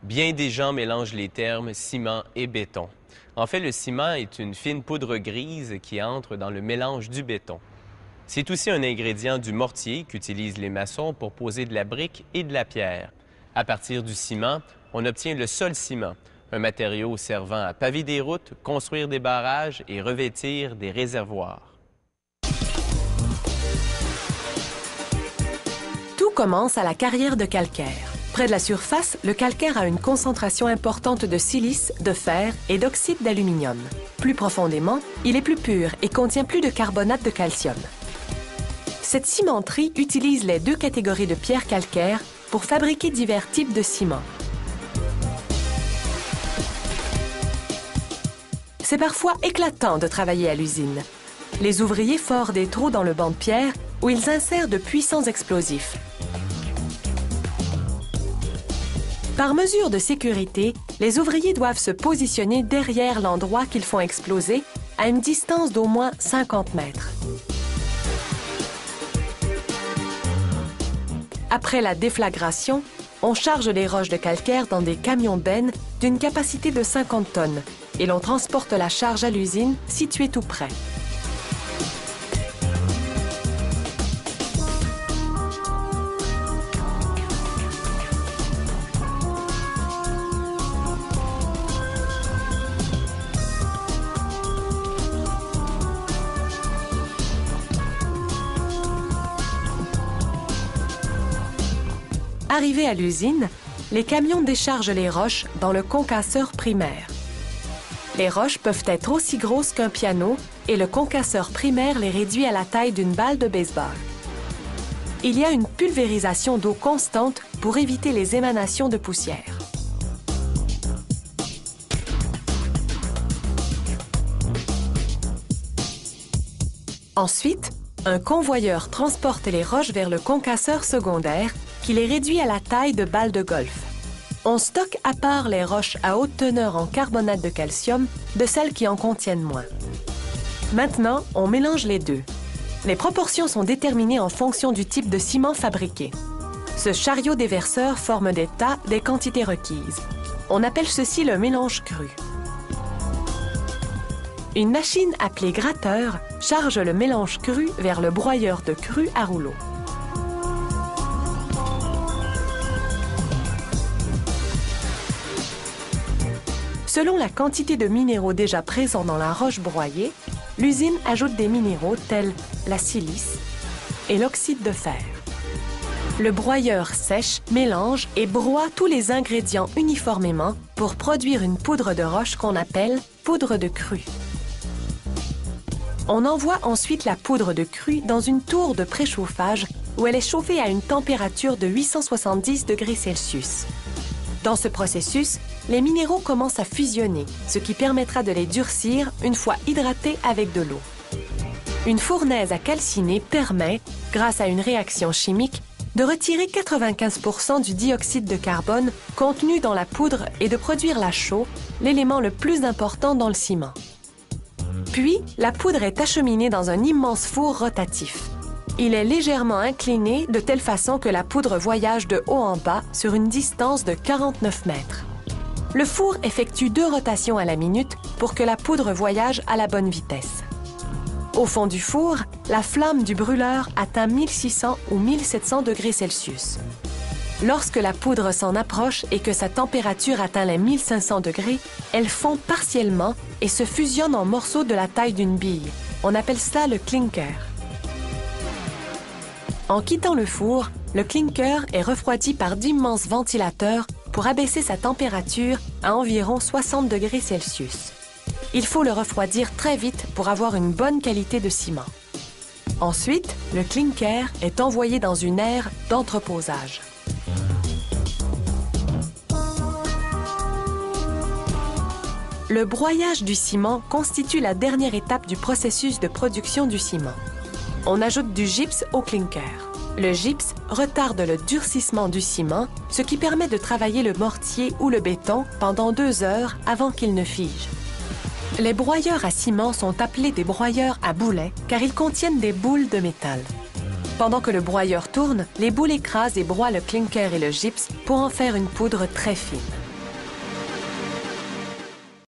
Bien des gens mélangent les termes ciment et béton. En fait, le ciment est une fine poudre grise qui entre dans le mélange du béton. C'est aussi un ingrédient du mortier qu'utilisent les maçons pour poser de la brique et de la pierre. À partir du ciment, on obtient le sol-ciment, un matériau servant à paver des routes, construire des barrages et revêtir des réservoirs. Tout commence à la carrière de calcaire. Près de la surface, le calcaire a une concentration importante de silice, de fer et d'oxyde d'aluminium. Plus profondément, il est plus pur et contient plus de carbonate de calcium. Cette cimenterie utilise les deux catégories de pierres calcaires pour fabriquer divers types de ciment. C'est parfois éclatant de travailler à l'usine. Les ouvriers forent des trous dans le banc de pierre où ils insèrent de puissants explosifs. Par mesure de sécurité, les ouvriers doivent se positionner derrière l'endroit qu'ils font exploser à une distance d'au moins 50 mètres. Après la déflagration, on charge les roches de calcaire dans des camions bennes d'une capacité de 50 tonnes et l'on transporte la charge à l'usine située tout près. Arrivés à l'usine, les camions déchargent les roches dans le concasseur primaire. Les roches peuvent être aussi grosses qu'un piano et le concasseur primaire les réduit à la taille d'une balle de baseball. Il y a une pulvérisation d'eau constante pour éviter les émanations de poussière. Ensuite, un convoyeur transporte les roches vers le concasseur secondaire qui les réduit à la taille de balles de golf. On stocke à part les roches à haute teneur en carbonate de calcium de celles qui en contiennent moins. Maintenant, on mélange les deux. Les proportions sont déterminées en fonction du type de ciment fabriqué. Ce chariot déverseur forme des tas des quantités requises. On appelle ceci le mélange cru. Une machine appelée gratteur charge le mélange cru vers le broyeur de cru à rouleau. Selon la quantité de minéraux déjà présents dans la roche broyée, l'usine ajoute des minéraux tels la silice et l'oxyde de fer. Le broyeur sèche, mélange et broie tous les ingrédients uniformément pour produire une poudre de roche qu'on appelle poudre de cru. On envoie ensuite la poudre de cru dans une tour de préchauffage où elle est chauffée à une température de 870 degrés Celsius. Dans ce processus, les minéraux commencent à fusionner, ce qui permettra de les durcir une fois hydratés avec de l'eau. Une fournaise à calciner permet, grâce à une réaction chimique, de retirer 95% du dioxyde de carbone contenu dans la poudre et de produire la chaux, l'élément le plus important dans le ciment. Puis, la poudre est acheminée dans un immense four rotatif. Il est légèrement incliné de telle façon que la poudre voyage de haut en bas sur une distance de 49 mètres. Le four effectue 2 rotations à la minute pour que la poudre voyage à la bonne vitesse. Au fond du four, la flamme du brûleur atteint 1600 ou 1700 degrés Celsius. Lorsque la poudre s'en approche et que sa température atteint les 1500 degrés, elle fond partiellement et se fusionne en morceaux de la taille d'une bille. On appelle ça le clinker. En quittant le four, le clinker est refroidi par d'immenses ventilateurs pour abaisser sa température à environ 60 degrés Celsius. Il faut le refroidir très vite pour avoir une bonne qualité de ciment. Ensuite, le clinker est envoyé dans une aire d'entreposage. Le broyage du ciment constitue la dernière étape du processus de production du ciment. On ajoute du gypse au clinker. Le gypse retarde le durcissement du ciment, ce qui permet de travailler le mortier ou le béton pendant 2 heures avant qu'il ne fige. Les broyeurs à ciment sont appelés des broyeurs à boulets car ils contiennent des boules de métal. Pendant que le broyeur tourne, les boules écrasent et broient le clinker et le gypse pour en faire une poudre très fine.